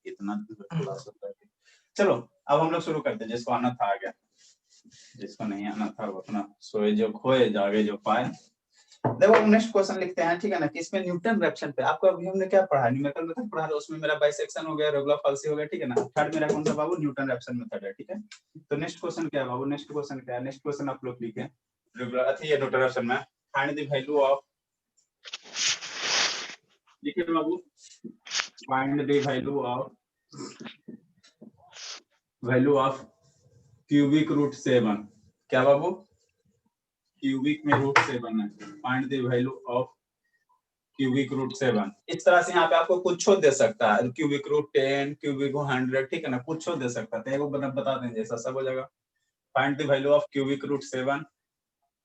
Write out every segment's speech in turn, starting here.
इतना क्लास होता है। चलो अब हम लोग शुरू करते हैं, जिसको आना था आ गया, जिसको नहीं आना था वो अपना सोए जो खोए, जागे जो पाए। देखो नेक्स्ट क्वेश्चन लिखते हैं, ठीक है ना, कि इसमें न्यूटन रैप्सन पे आपको अभी हमने क्या पढ़ा, न्यूमेरिकल मेथड पढ़ा, उसमें मेरा बाइसेक्शन हो गया, रेगुलर फाल्सी हो गया, ठीक है ना। थर्ड मेरा कौन सा बाबू, न्यूटन रैप्सन मेथड है, ठीक है। तो नेक्स्ट क्वेश्चन क्या है बाबू, नेक्स्ट क्वेश्चन क्या है, नेक्स्ट क्वेश्चन आप लोग लिखें रेगुलर अथी है न्यूटन रैप्सन में, फाइंड द वैल्यू ऑफ, लिखिए बाबू, find the value of cubic root 7। क्या बाबू, क्यूबिक में रूट 7 है, find the value of cubic root 7। इस तरह से यहाँ पे आपको कुछ दे सकता है, क्यूबिक रूट 10, क्यूबिक 100, ठीक है ना, कुछ दे सकता है, तो बता दें जैसा सब हो जाएगा। Find the value of cubic root 7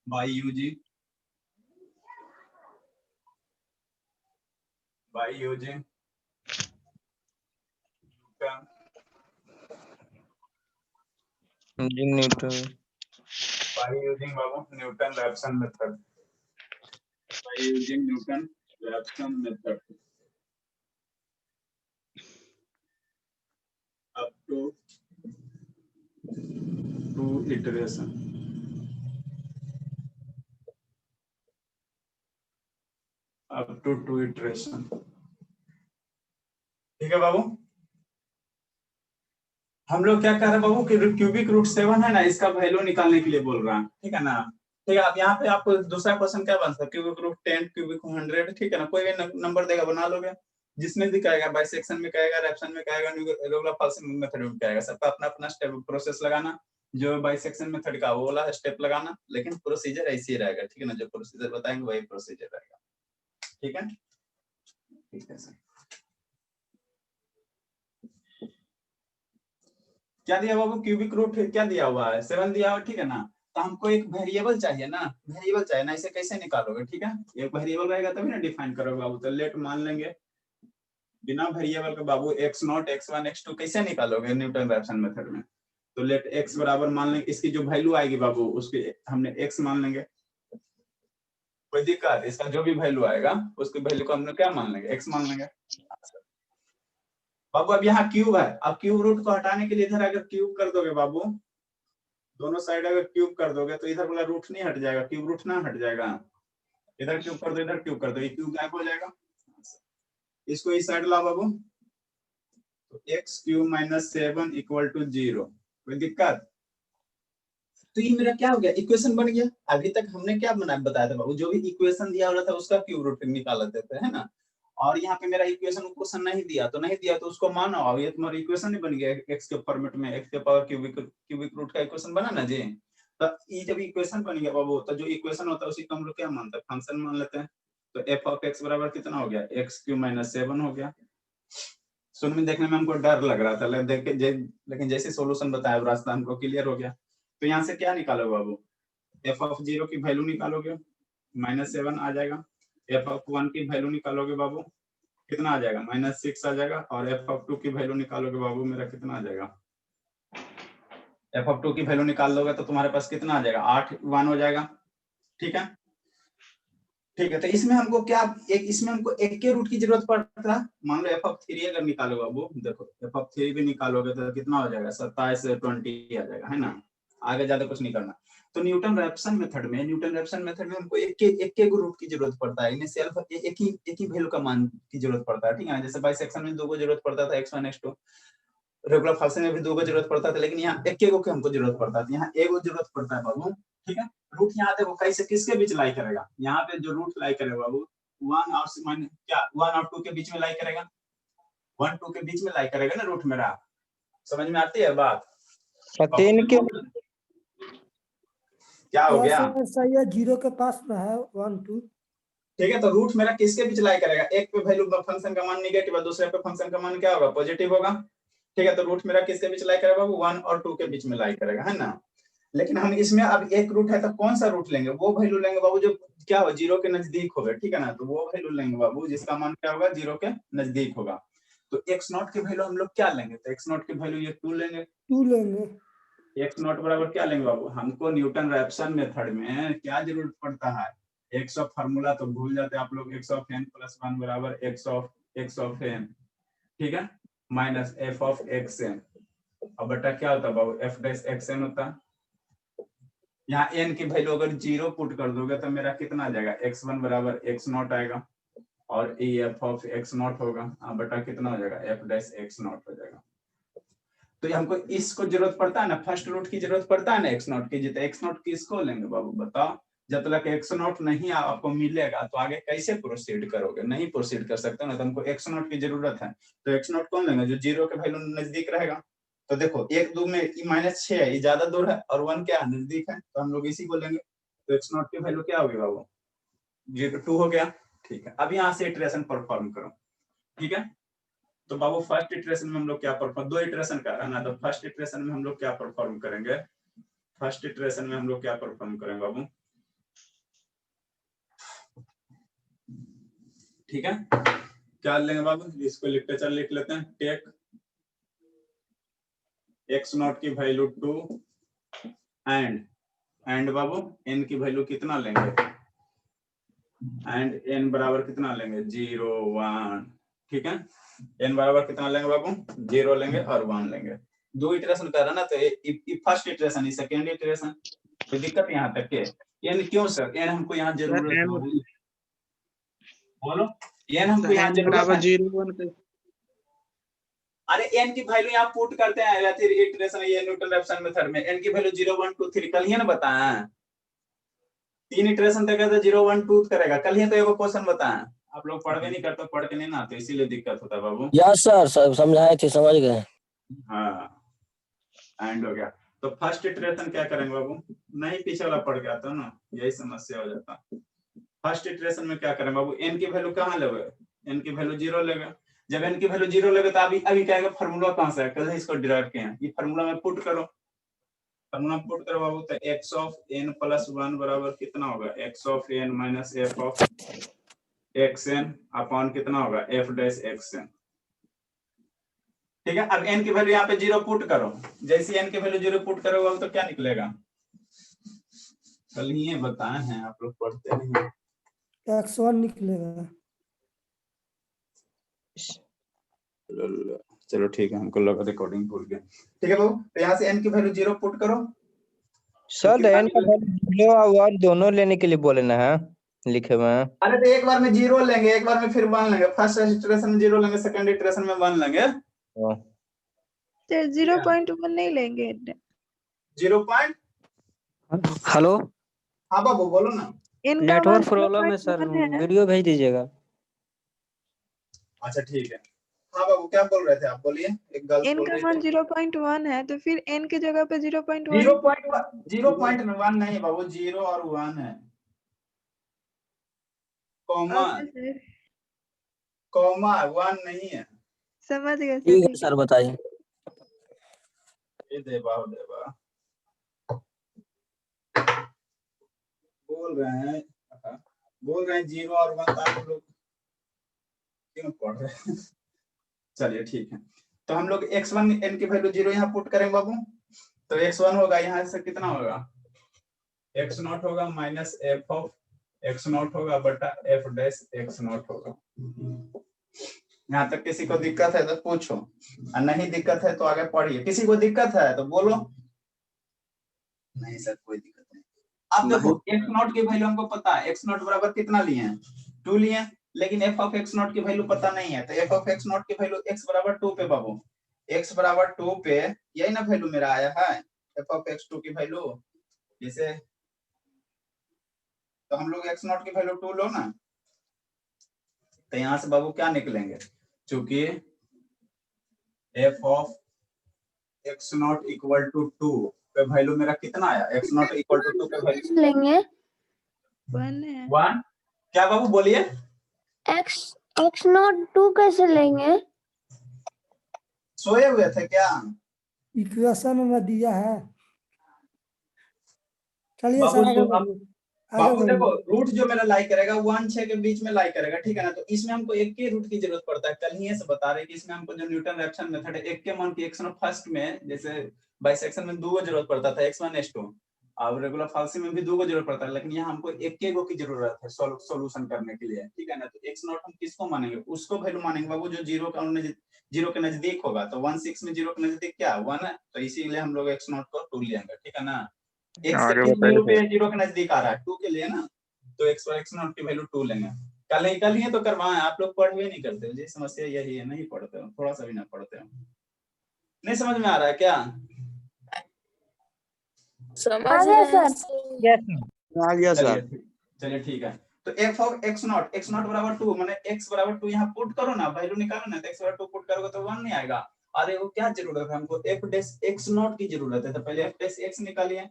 by using Newton by using बाबू Newton Raphson method, by using Newton Raphson method up to 2 iteration, up to 2 iteration, ठीक है बाबू। हम लोग क्या कर रहे हैं बाबू कि क्यूबिक रूट 7 है ना, इसका वैल्यू निकालने के लिए बोल रहा है, ठीक है ना। ठीक है, आप यहाँ पे आपको दूसरा क्वेश्चन क्या बन सकता है, क्यूबिक रूट 10, क्यूबिक 100, ठीक है ना, कोई भी नंबर देगा बना लोगे, जिसमें भी कहेगा, बाइसेक्शन में कहेगा, रैप्सन में कहेगा, रेगुलर फाल्सी मेथड में कहेगा, सबका अपना अपना स्टेप प्रोसेस लगाना। जो बाइसेक्शन मेथड का वो वाला स्टेप लगाना, लेकिन प्रोसीजर ऐसे ही रहेगा, ठीक है ना, जो प्रोसीजर बताएंगे वही प्रोसीजर रहेगा, ठीक है। ठीक है सर, क्या दिया बाबू, क्यूबिक रूट क्या दिया हुआ है, 7 दिया हुआ, ठीक है ना। तो हमको एक वेरिएबल चाहिए ना, वेरिएबल चाहिए ना, इसे कैसे निकालोगे, ठीक है। एक वेरिएबल रहेगा तभी ना डिफाइन करोगे बाबू। तो लेट मान लेंगे बिना वेरिएबल के बाबू x0, x1, x2 कैसे निकालोगे न्यूटन रैप्सन मेथड में। तो लेट x बराबर मान लेंगे, इसकी जो वैल्यू आएगी बाबू उसकी हमने x मान लेंगे, कोई दिक्कत, इसका जो भी वैल्यू आएगा उसकी वैल्यू को हमने क्या मान लेंगे, x मान लेंगे बाबू। अब यहाँ क्यूब है, अब क्यूब रूट को हटाने के लिए इधर अगर क्यूब कर दोगे बाबू, दोनों साइड अगर क्यूब कर दोगे तो इधर वाला रूट नहीं हट जाएगा, क्यूब रूट ना हट जाएगा, इधर क्यूब कर दो, इधर क्यूब कर दो, ये क्यूब गायब हो जाएगा। इसको इस साइड लाओ बाबू, तो x cube minus 7 equal to 0, कोई दिक्कत। तो ये मेरा क्या हो गया, इक्वेशन बन गया। अभी तक हमने क्या बताया था बाबू, जो भी इक्वेशन दिया हुआ था उसका क्यूब रूट निकाल लेते थे, है ना। और यहाँ पे मेरा इक्वेशन क्वेश्चन नहीं दिया तो उसको मानो, अब ये तुम्हारा इक्वेशन ही बन गया, एक्स के फॉर्मेट में, एक्स के पावर क्यूबिक रूट का इक्वेशन बना ना जी। तो ये जब इक्वेशन बन गया बाबू, तो जो इक्वेशन होता है उसी को हम लोग क्या मानते हैं, फंक्शन मान लेते हैं। तो एफ ऑफ एक्स बराबर कितना हो गया, एक्स क्यूब माइनस 7 हो गया। सुनने देखने में हमको डर लग रहा था, लेकिन जैसे सोल्यूशन बताया रास्ता हमको क्लियर हो गया। तो यहाँ से क्या निकालोगे बाबू, एफ ऑफ 0 की वैल्यू निकालोगे, -7 आ जाएगा। एफ ऑफ 1 की वैल्यू निकालोगे बाबू, कितना आ जाएगा, -6 आ जाएगा। और एफ ऑफ 2 की वैल्यू निकालोगे बाबू, मेरा कितना आ जाएगा, एफ ऑफ 2 की वैल्यू निकाल लोगे तो तुम्हारे पास कितना आ जाएगा, 8 1 हो जाएगा, ठीक है। ठीक है, तो इसमें हमको क्या, इसमें हमको एक के रूट की जरूरत पड़ता है। मान लो एफ ऑफ 3 अगर निकालोगे बाबू, देखो एफ ऑफ 3 भी निकालोगे तो कितना हो जाएगा, 27 से 20 आ जाएगा, है ना। आगे ज्यादा कुछ नहीं करना। तो न्यूटन रैप्सन मेथड में हमको एक के रूट की जरूरत पड़ता है, इन्हें सेल्फ एक ही वैल्यू का मान की जरूरत पड़ता है, ठीक है। जैसे बाइसेक्शन में 2 को जरूरत पड़ता था, x1 x2, रेगुलर फंक्शन में भी 2 को जरूरत पड़ता था, लेकिन यहाँ एक के को हमको जरूरत पड़ता है, यहाँ एक को जरूरत पड़ता है बाबू, ठीक है। रूट यहाँ देखो कैसे किसके बीच लाई करेगा, यहाँ पे जो रूट लाई करेगा बाबू 1 और क्या 1 और 2 के बीच में लाई करेगा, 1 2 के बीच में लाई करेगा ना रूट मेरा, समझ में आती है बात। 3 के क्या हो गया, सही है, 0 के पास में है 1 2, ठीक है। तो रूट मेरा किसके बीच लाई करेगा, एक पे वैल्यू फंक्शन का मान नेगेटिव है, दूसरे पे फंक्शन का मान क्या होगा, पॉजिटिव होगा, ठीक है। तो रूट मेरा किसके बीच लाई करेगा बाबू, 1 और 2 के बीच में लाई करेगा, है ना। लेकिन हम इसमें अब एक रूट है तो कौन सा रूट लेंगे, वो वैल्यू लेंगे बाबू जो क्या हो 0 के नजदीक होगा, ठीक है ना। तो वो वैल्यू लेंगे बाबू जिसका मान क्या होगा, 0 के नजदीक होगा। तो x0 की वैल्यू हम लोग क्या लेंगे, तो x0 की वैल्यू ये 2 लेंगे, x0 बराबर क्या लेंगे बाबू, हमको न्यूटन रैप्सन मेथड में क्या जरूरत पड़ता है, x ऑफ फार्मूला तो भूल जाते हैं आप लोग, x ऑफ n + 1 बराबर x ऑफ n, ठीक है। Minus f of x n, अब बटा क्या होता है बाबू, एफ डैश एक्स एन होता। यहाँ एन की वैल्यू अगर 0 पुट कर दोगे तो मेरा कितना आ जाएगा, x1 बराबर x नॉट आएगा और e F of x not होगा, बटा कितना हो जाएगा, एफ डैश एक्स नॉट हो जाएगा। तो ये हमको इसको जरूरत पड़ता है ना, फर्स्ट रूट की जरूरत पड़ता है ना x नॉट की, जितना x नॉट किसको लेंगे बाबू बताओ। जब तक x नॉट नहीं आपको मिलेगा तो आगे कैसे प्रोसीड करोगे, नहीं प्रोसीड कर सकते ना, तो हमको x नॉट की जरूरत है। तो x नॉट कौन लेंगे, जो 0 के वैल्यू नजदीक रहेगा। तो देखो 1 2 में -6 है, ये ज्यादा दूर है और 1 क्या है, नजदीक है, तो हम लोग इसी को लेंगे। तो x नॉट की वैल्यू क्या होगी बाबू, 2 हो गया। ठीक है, अब यहाँ से इटरेशन परफॉर्म करो। ठीक है, तो बाबू फर्स्ट इटरेशन में हम लोग क्या परफॉर्म, 2 इटरेशन का है ना, तो फर्स्ट इटरेशन में हम लोग क्या परफॉर्म करेंगे, फर्स्ट इटरेशन में हम लोग क्या परफॉर्म करेंगे बाबू। ठीक है, क्या लेंगे बाबू, इसको लिटरेचर लिख लेते हैं, टेक x नॉट की वैल्यू 2 एंड बाबू n की वैल्यू कितना लेंगे, एंड n बराबर कितना लेंगे, 0 1। ठीक है, n बराबर कितना लेंगे बाबू, 0 लेंगे और 1 लेंगे। 2 इटरेशन कर रहा ना, तो फर्स्ट इटरेशन ही सेकेंड इटरेशन, कोई दिक्कत यहाँ तक के। n क्यों सर, n हमको यहाँ जरूरत है बाबू, बोलो n हमको यहाँ जरूरत है। 0 1 अरे n की वैल्यू यहाँ पुट करते हैं या फिर इटरेशन, ये न्यूटन रैप्सन मेथड में n की वैल्यू 0 1 2 3 कल ही ना बताया, 3 इटरेशन तक है तो 0 1 2 करेगा, कल ही तो एगो क्वेश्चन बताया। आप लोग पढ़ नहीं करते, पढ़ के नहीं ना आते, इसीलिए दिक्कत होता है बाबू। यस सर, सब समझाए थे, समझ गए। हाँ, एंड हो गया। तो फर्स्ट इटरेशन क्या करेंगे बाबू, नहीं पीछे वाला पढ़ के आता ना, यही समस्या हो जाता। फर्स्ट इटरेशन में क्या करेंगे बाबू, n की वैल्यू कहाँ लेंगे, n की वैल्यू 0 लेगा। जब n की वैल्यू 0 लेगा तो अभी क्या है, फार्मूला कहां से है, कल इसको डिराइव किए हैं, ये फार्मूला में पुट करो, फार्मूला पुट करो बाबू। तो x ऑफ n प्लस 1 बराबर कितना होगा, x of n minus f of xn upon कितना होगा, f डैश xn। ठीक है, अब n की वैल्यू यहाँ पे 0 पुट करो, जैसे n की वैल्यू 0 पुट करोगे तो क्या निकलेगा, कल ही ये बताए हैं, आप लोग पढ़ते नहीं। x1 निकलेगा। चलो ठीक है, हमको लगा रिकॉर्डिंग भूल गए। ठीक है बाबू, तो यहाँ से n की वैल्यू 0 पुट करो। सर n का वैल्यू 0 और 1 दोनों लेने के लिए बोले ना है, लिखे हुए हैं। अरे तो एक बार में 0 लेंगे, एक बार में फिर 1 लेंगे, फर्स्ट इटरेशन में 0 लेंगे, सेकंड इटरेशन में 1 लेंगे। सर 0.1 नहीं लेंगे। 0 पॉइंट, हेलो, हाँ बाबू बोलो ना। इनका नेटवर्क प्रॉब्लम है सर, 0.1 है। वीडियो भेज दीजिएगा। अच्छा ठीक है, हाँ बाबू क्या बोल रहे थे आप, बोलिए, एक गलत बोल इनका रहे मान थे। 0.1 है, तो फिर n की जगह पे 0.1 0.1 नहीं बाबू, 0 और 1 है, कॉमा, ओके सर, कॉमा 1 नहीं है। समझ गए सर, ठीक है ठीक सर, बताइए। ये देवा बोल रहे हैं, बोल रहे हैं 0 और 1, तो आप लोग क्यों पढ़ रहे हैं। चलिए ठीक है, तो हम लोग x1 n की वैल्यू 0 यहाँ पुट करेंगे बाबू। तो x1 होगा, यहाँ से कितना होगा, x नॉट होगा minus f of x not होगा बटा f डैश x नॉट होगा। यहाँ तक किसी को दिक्कत है तो पूछो, और नहीं दिक्कत है तो आगे पढ़िए। किसी को दिक्कत है तो बोलो। नहीं सर कोई दिक्कत नहीं। अब देखो x नॉट की वैल्यू हमको पता है, x नॉट बराबर कितना लिए हैं, 2 लिए हैं, लेकिन f ऑफ x नॉट की वैल्यू पता नहीं है, तो f ऑफ x नॉट की वैल्यू x बराबर 2 पे बाबू, x बराबर 2 पे यही ना वैल्यू मेरा आया है, f ऑफ x2 की वैल्यू, जैसे तो हम लोग x नॉट की वैल्यू 2 लो ना, तो यहाँ से बाबू क्या निकलेंगे, चूंकि f of x not equal to 2 पे वैल्यू मेरा कितना आया, x नॉट इक्वल टू 2 पे वैल्यू लेंगे 1 है। 1। क्या बाबू बोलिए, x नॉट 2 कैसे लेंगे? सोए हुए थे क्या इक्वेशन में दिया है। चलिए बाबू, सर आगे तो बढ़िए, आगे बाबू बढ़िए। देखो रूट जो मेरा लाई करेगा 1 6 के बीच में लाई करेगा, ठीक है ना, तो इसमें हमको एक के रूट की जरूरत पड़ता है, कल ही से बता रहे कि इसमें हमको जो न्यूटन रैप्सन मेथड है, एक के मान की x1 फर्स्ट में जैसे बाइसेक्शन में 2 जरूरत पड़ता था, x1 x2, अब रेगुलर फाल्सी में भी 2 को जरूरत पड़ता है, लेकिन यहाँ हमको एक गो की जरूरत है सॉल्यूशन करने के लिए, ठीक है ना। तो x नॉट हम किसको मानेंगे, उसको वैल्यू मानेंगे बाबू जो जीरो के नजदीक होगा। तो 1 6 में 0 के नजदीक क्या 1 है, तो इसीलिए हम लोग x नॉट को 2 लेंगे, ठीक है ना। x आगे के बताइए वैल्यू पे 0 के नजदीक आ रहा है 2 के लिए ना, तो x नॉट की वैल्यू 2 लेंगे। कल ही तो करवाएं, आप लोग पढ़ भी नहीं करते, जी समस्या यही है, नहीं पढ़ते हो, थोड़ा सा भी ना पढ़ते हो। नहीं समझ में आ रहा है क्या? आ गया सर। आ गया सर। चलिए ठीक है। तो f ऑफ x नॉट बराबर 2, माने x बराबर 2 यहाँ पुट करो ना, वैल्यू निकालो ना, तो x बराबर 2 पुट करोगे तो 1 नहीं आएगा। अरे वो क्या जरूरत है हमको, f डैश x नॉट की जरूरत है, तो पहले f डैश x निकालिए,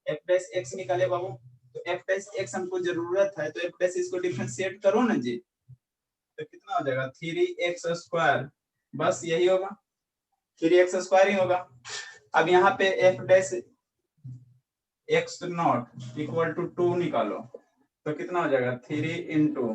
f डैश x निकालिए बाबू। तो f डैश x हमको जरूरत है, तो f डैश इसको डिफरेंशिएट करो ना जी, तो कितना हो जाएगा 3x स्क्वायर, बस यही होगा, 3x स्क्वायर ही होगा। अब यहाँ पे f dash x not equal to 2 निकालो, तो कितना हो जाएगा 3 इंटू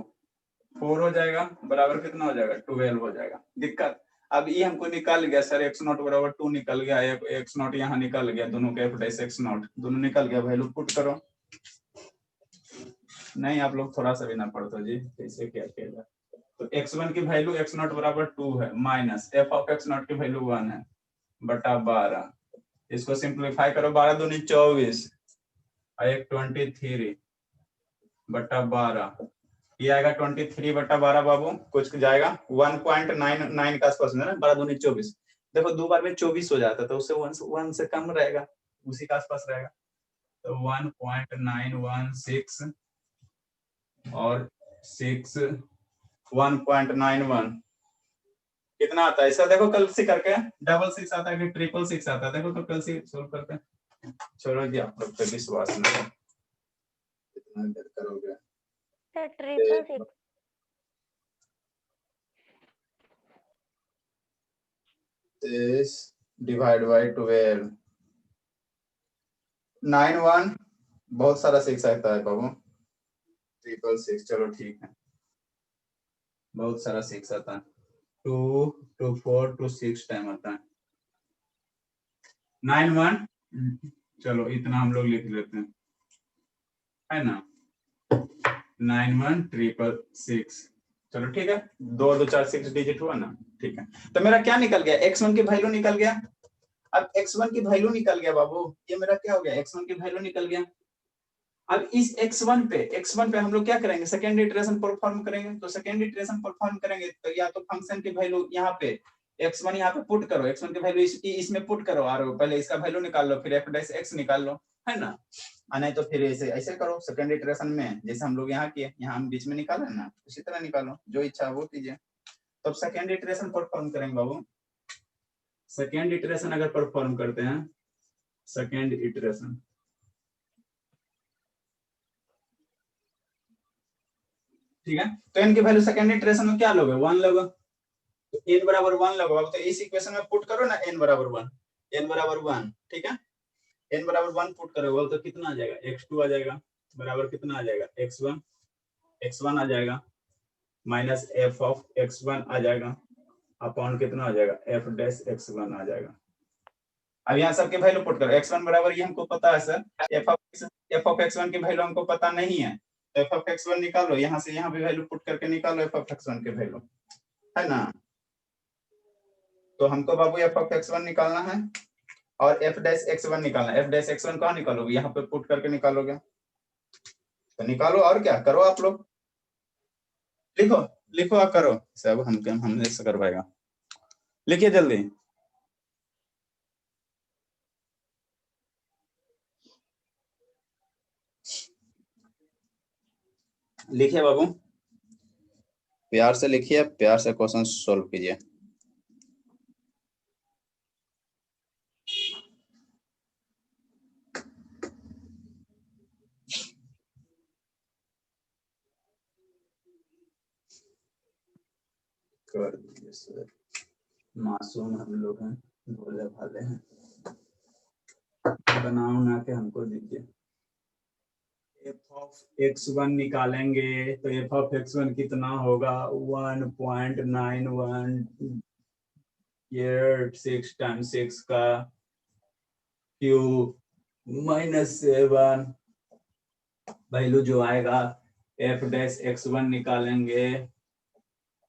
4 हो जाएगा, बराबर कितना हो जाएगा 12 हो जाएगा। दिक्कत अब ये हमको निकल गया सर, x नॉट बराबर 2 निकल गया, x नॉट यहाँ निकल गया, दोनों के f डैश x नॉट दोनों निकल गया, वैल्यू पुट करो। नहीं आप लोग थोड़ा सा भी ना पढ़ते जी, कैसे क्या किया। तो x1 की वैल्यू x नॉट बराबर 2 है, minus f of x not की वैल्यू 1 है, बटा 12। इसको सिंप्लीफाई करो, 12 दूनी 24 और 1 23 बटा 12, ये आएगा 23 बटा 12 बाबू, कुछ जाएगा 1.99 के आसपास में ना, 12 दूनी 24। देखो 2 बार में 24 हो जाता है, तो उससे 1 से कम रहेगा, उसी के आसपास रहेगा। तो 1.916 और 6 1.91 कितना आता है, ऐसा देखो कल से करके, 666 आता है कि 666 आता है, देखो तो कल से सोल्व करके। चलो जी आप लोग पे विश्वास नहीं, कितना देर करोगे। सर 666 this divide by 12 91 बहुत सारा 6 आता है बाबू, 666 चलो ठीक है, बहुत सारा 6 आता है, 2 2 4 2 6 टाइम आता है 91, चलो इतना हम लोग लिख लेते हैं, है ना 91666, चलो ठीक है, 2 2 4 6 डिजिट हुआ ना, ठीक है। तो मेरा क्या निकल गया, x1 की वैल्यू निकल गया। अब x1 की वैल्यू निकल गया बाबू, ये मेरा क्या हो गया, x1 की वैल्यू निकल गया। अब इस x1 पे हम लोग क्या करेंगे, सेकेंड इटरेशन परफॉर्म करेंगे। तो सेकेंड इटरेशन परफॉर्म करेंगे तो या तो फंक्शन की वैल्यू यहाँ पे x1 यहाँ पे पुट करो, x1 की वैल्यू इसमें पुट करो, और पहले इसका वैल्यू निकाल लो, फिर f डैश x निकाल लो, है ना। नहीं तो फिर ऐसे करो सेकेंड इटरेशन में, जैसे हम लोग यहाँ किए, यहाँ हम बीच में निकाला ना, उसी तरह निकालो, जो इच्छा वो कीजिए। तब सेकेंड इटरेशन परफॉर्म करेंगे बाबू। सेकेंड इटरेशन अगर परफॉर्म करते हैं, सेकेंड इटरेशन ठीक है, तो n की वैल्यू सेकेंड इटरेशन में क्या लोगे 1 लोगे, तो n बराबर 1 लोगे, तो इस इक्वेशन में पुट करो ना n बराबर 1, ठीक है, n बराबर 1 पुट करोगे तो कितना आ जाएगा, x2 आ जाएगा, बराबर कितना आ जाएगा x1 आ जाएगा, माइनस f ऑफ x1 आ जाएगा, अपॉन कितना आ जाएगा f डैश x1 आ जाएगा। अब यहाँ सबके वैल्यू पुट करो, x1 बराबर ये हमको पता है सर, f ऑफ x1 की वैल्यू हमको पता नहीं है, तो f ऑफ x1 निकालो, यहाँ से यहाँ भी वैल्यू पुट करके निकालो f ऑफ x1 के वैल्यू, है ना। तो हमको बाबू f ऑफ x1 निकालना है और f डैश x1 निकालना है। f डैश x1 कहाँ निकालोगे, यहाँ पे पुट करके निकालोगे, तो निकालो, और क्या करो आप लोग, लिखो आप करो सब, हमने से करवाएगा, लिखिए जल्दी। लिखिए बाबू, प्यार से लिखिए, प्यार से क्वेश्चन सॉल्व कीजिए। कर दीजिए सर, मासूम हम लोग हैं, भोले भाले हैं, बनाओ ना के हमको दीजिए। f ऑफ x1 निकालेंगे तो f ऑफ x1 कितना होगा 1.9186 टाइम्स 6 का क्यूब -7 वैल्यू जो आएगा f डैश x1 निकालेंगे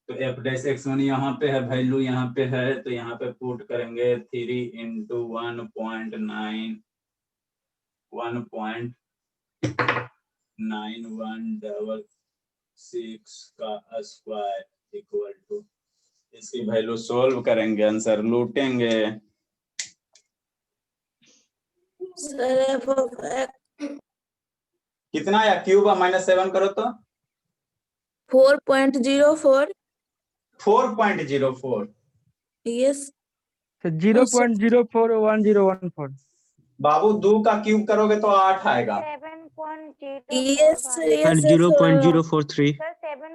तो f डैश x1 यहाँ पे है, वैल्यू यहाँ पे है, तो यहाँ पे पुट करेंगे 3 into 1.9166 का स्क्वायर इक्वल टू, इसकी वैल्यू सोल्व करेंगे, आंसर लूटेंगे। सर f of x कितना आया क्यूब -7 करो तो 4.04 4.04। yes 0.041014 बाबू 2 का क्यूब करोगे तो 8 आएगा। 7.0 yes yes 0.043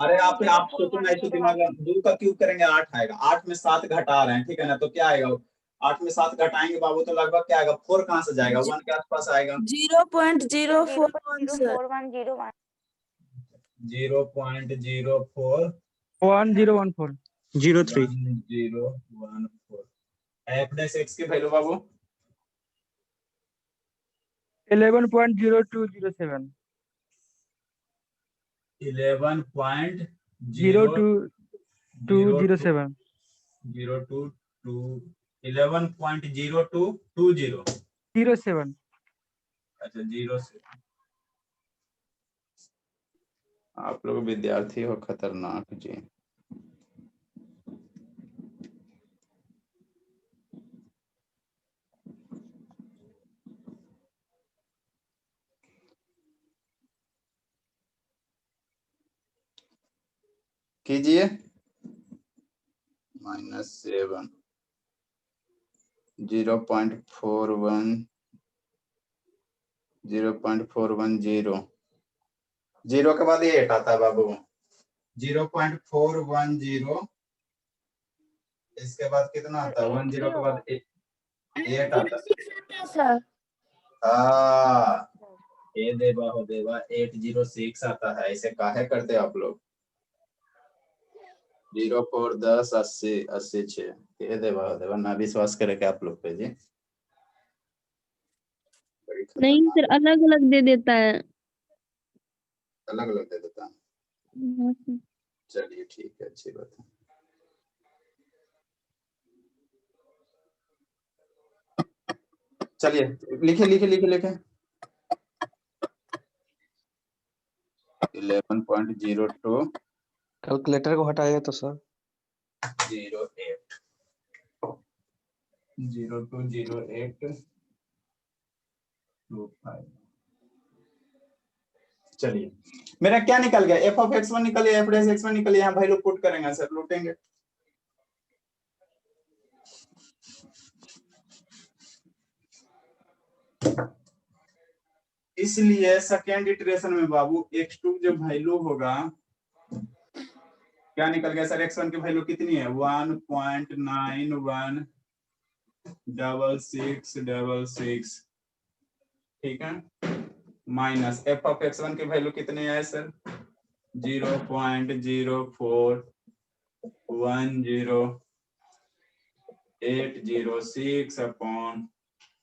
अरे आप सोचो ना, ऐसे दिमाग में 2 का क्यूब करेंगे 8 आएगा। 8 में 7 घटा रहे हैं, ठीक है ना, तो क्या आएगा 8 में 7 घटाएंगे बाबू तो लगभग क्या आएगा 4 कहां से जाएगा 1 के आसपास आएगा। 0.041 सर 0.04 1014 03 1014 f डैश x की वैल्यू बाबू 11.0207 11.0207 11.0220 07 अच्छा 0 से। आप लोग विद्यार्थी हो खतरनाक जी। कीजिए -7 0.410 0 के बाद 8 आता है बाबू 0.410 इसके बाद कितना आता है 10 के बाद 8 आता है। सर ये देवा हो देवा 806 आता है। ऐसे काहे करते आप लोग 0 4 10 80 86 ये देवा हो देवा ना विश्वास करे क्या आप लोग पे जी। नहीं सर अलग अलग दे देता है। अलग अलग दे देता है। हाँ सर। चलिए ठीक है, अच्छी बात है। चलिए लिखे लिखे लिखे लिखे 11.02 कैलकुलेटर को हटाइए तो सर 08 020825। चलिए मेरा क्या निकल गया f of x1 निकल गया, f डैश x1 निकल गया। यहाँ वैल्यू पुट करेंगे सर, लूटेंगे। इसलिए सेकेंड इटरेशन में बाबू x2 जो वैल्यू होगा क्या निकल गया सर, x1 की वैल्यू कितनी है 1.916666, ठीक है, माइनस f ऑफ x1 की वैल्यू कितनी है sir 0.0410806 upon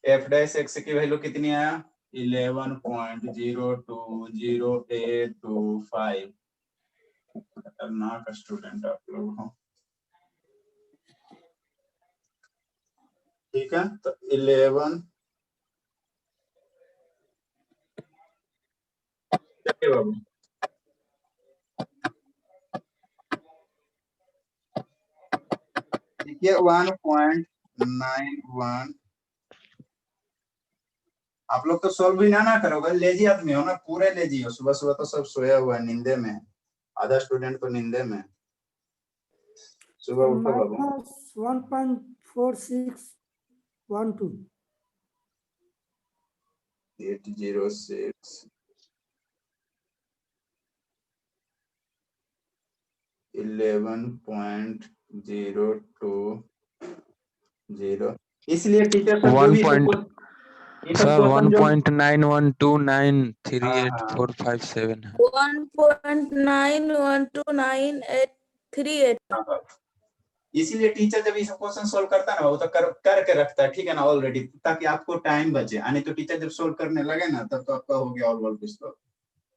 f dash x की वैल्यू कितनी है 11.020825। खतरनाक स्टूडेंट आप लोग हो, ठीक है। तो 11 बाबू देखिए 1.91। आप लोग तो सॉल्व भी ना करोगे, लेजी आदमी हो ना, पूरे लेजी हो। सुबह सुबह तो सब सोया हुआ है, नींदे में। आधा स्टूडेंट तो नींदे में। सुबह उठो बाबू। 1.4612 806 11.020। इसलिए टीचर सर जो भी सर 1.91293845 है 1.91298338 इसीलिए टीचर जब ये सब क्वेश्चन सोल्व करता है ना वो तो करके रखता है, ठीक है ना, ऑलरेडी, ताकि आपको टाइम बचे। यानी तो टीचर जब सोल्व करने लगे ना तब तो आपका हो गया ऑल कुछ तो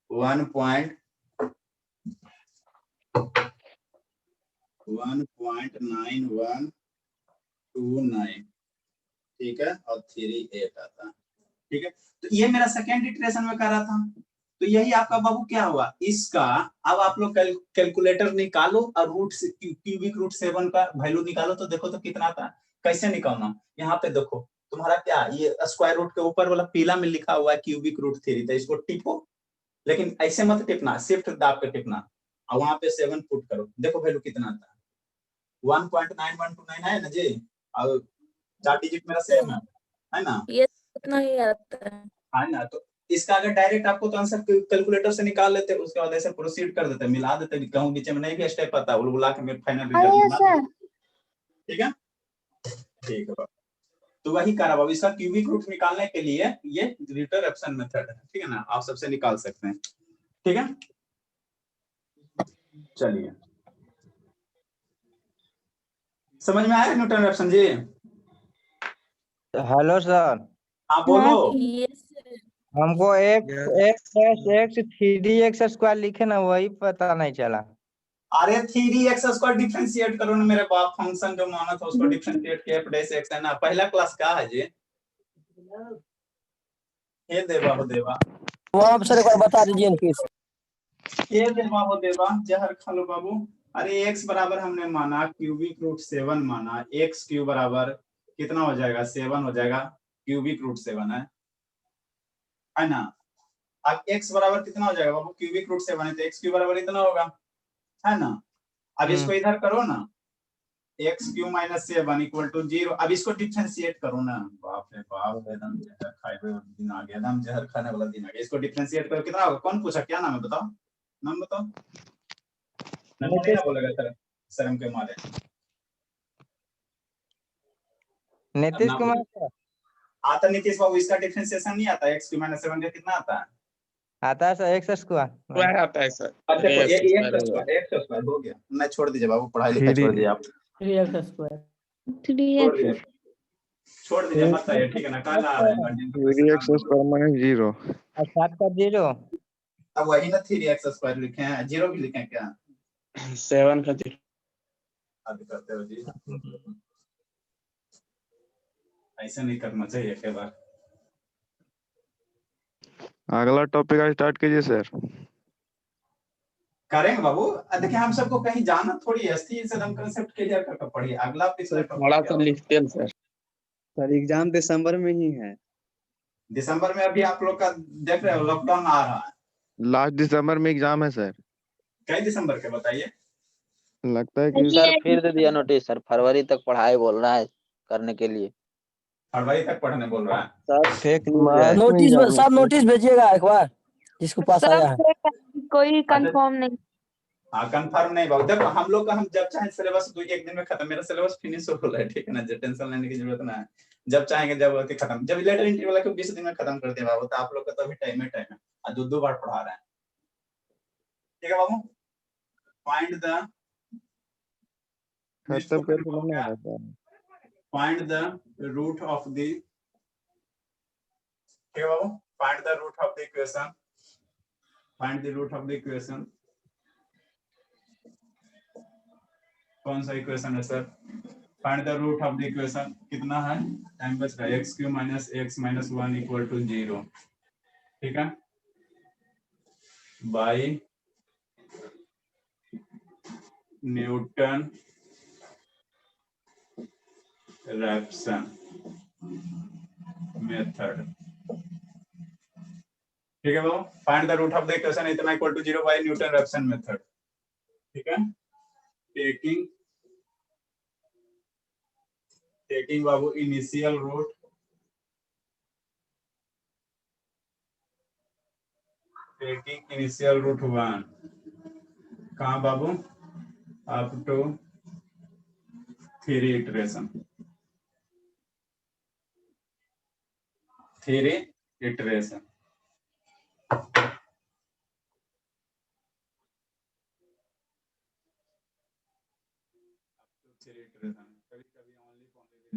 1.9129, ठीक है, और 38 आता, ठीक है। तो ये मेरा सेकेंड इटरेशन में कर रहा था, तो यही आपका बाबू क्या हुआ इसका। अब आप लोग कैलकुलेटर निकालो और रूट क्यूबिक रूट 7 का वैल्यू निकालो, तो देखो तो कितना था। कैसे निकालना, यहाँ पे देखो तुम्हारा क्या, ये स्क्वायर रूट के ऊपर वाला पीला में लिखा हुआ है क्यूबिक रूट 3, तो इसको टिपो, लेकिन ऐसे मत टिपना, शिफ्ट दाब के टिपना, और वहां पे 7 पुट करो, देखो वैल्यू कितना था, 1.9129 है ना जी, और 4 डिजिट मेरा सेम है ना, ये उतना ही आता है ना। तो इसका अगर डायरेक्ट आपको तो आंसर कैलकुलेटर से निकाल लेते, उसके बाद ऐसे प्रोसीड कर देते, मिला देते, कहूं बीच में नहीं भी स्टेप पता वो बुला के मेरे फाइनल रिजल्ट, ठीक है, ठीक है। तो वही करा बाबू, इसका क्यूबिक रूट निकालने के लिए ये रिटरेप्शन मेथड है, ठीक है ना, आप सबसे निकाल सकते हैं, ठीक है। चलिए समझ में आया न्यूटन रेप्शन जी? हेलो सर, हाँ बोलो। ये हमको x 3x स्क्वायर लिखे ना वही पता नहीं चला। अरे 3x स्क्वायर डिफरेंशिएट करो ना मेरे बाप, फंक्शन जो माना था उसको डिफरेंशिएट किया f x है ना, पहला क्लास का है जी। हे देवा हो देवा, वो आप सर एक बार बता दीजिए प्लीज। हे देवा हो देवा, जहर खा लो बाबू। अरे x बराबर हमने माना क्यूबिक रूट 7 माना, x क्यूब बराबर कितना हो जाएगा, 7 हो जाएगा, क्यूबिक रूट 7 है ना। अब x बराबर कितना हो जाएगा बाबू, क्यूबिक रूट 7 है तो x क्यूब बराबर इतना होगा, है ना। अब इसको इधर करो ना, x cube minus 7 equal to 0। अब इसको डिफरेंशिएट करो ना, बाप रे बाप, एकदम जहर खाए हुए दिन आ गया, एकदम जहर खाने वाला दिन आ गया। इसको डिफरेंशिएट करो, कितना होगा, कौन पूछा, क्या नाम है बताओ, नाम बताओ। नहीं ना बोलेगा सर, शर्म के मारे। नीतीश कुमार सर आता नीतीश बाबू, इसका डिफरेंशिएशन नहीं आता, x क्यूब माइनस 7 का कितना आता है, आता है सर x स्क्वायर। आता है सर। अच्छा x स्क्वायर हो गया, नहीं छोड़ दीजिए बाबू, पढ़ाई लिखाई छोड़ दीजिए आप, 3x छोड़ दीजिए मत आइए, ठीक है ना, कल आ रहे हैं गार्जियन को पैसे 3x स्क्वायर माइनस 0। और 7 का 0। अब वही ना 3x स्क्वायर लिखे हैं, 0 भी लिखे हैं क्या, 7 का 0। अब करते हो जी, ऐसा नहीं करना चाहिए कई बार। अगला टॉपिक आज स्टार्ट कीजिए सर। करेंगे बाबू, देखिए हम सबको कहीं जाना थोड़ी है, स्थिर से हम कांसेप्ट क्लियर करके पढ़िए। अगला पिछला थोड़ा सा लिखते हैं सर। सर एग्जाम दिसंबर में ही है। दिसंबर में अभी आप लोग का देख रहे हो लॉकडाउन आ रहा है, लास्ट दिसंबर में एग्जाम है सर। कई दिसंबर के बताइए, लगता है कि सर फिर दे दिया नोटिस सर, फरवरी तक पढ़ाई बोल रहा है करने के लिए। फरवरी तक पढ़ने बोल रहा है। सर फेक न्यूज है। नोटिस सब नोटिस भेजिएगा एक बार जिसको पास आया है। कोई कंफर्म नहीं। हाँ कंफर्म नहीं बाबू, देखो हम लोग का हम जब चाहे सिलेबस 1 दिन में खत्म, मेरा सिलेबस फिनिश हो रहा है, ठीक है ना, टेंशन लेने की जरूरत ना है, जब चाहेंगे जब होती खत्म। जब लेटर एंट्री वाला को 20 दिन में खत्म कर दिया बाबू, तो आप लोग का तो अभी टाइम है और 2 बार पढ़ा रहे हैं, ठीक है बाबू। फाइंड द खत्म करके नहीं आ रहा। Find the root of the, ठीक है बाबू, find the root of the equation, find the root of the equation. कौन सा इक्वेशन है sir, find the root of the equation, कितना है, टाइम बच रहा है, x cube minus x minus 1 equal to 0, ठीक है, बाय न्यूटन रैप्सन मेथड, ठीक है वो, find the root of the equation इतना equal to 0 by Newton Raphson method, ठीक है। टेकिंग बाबू initial root, taking initial root 1 कहाँ बाबू, अप टू 3 इटरेशन, 3 इटरेशन,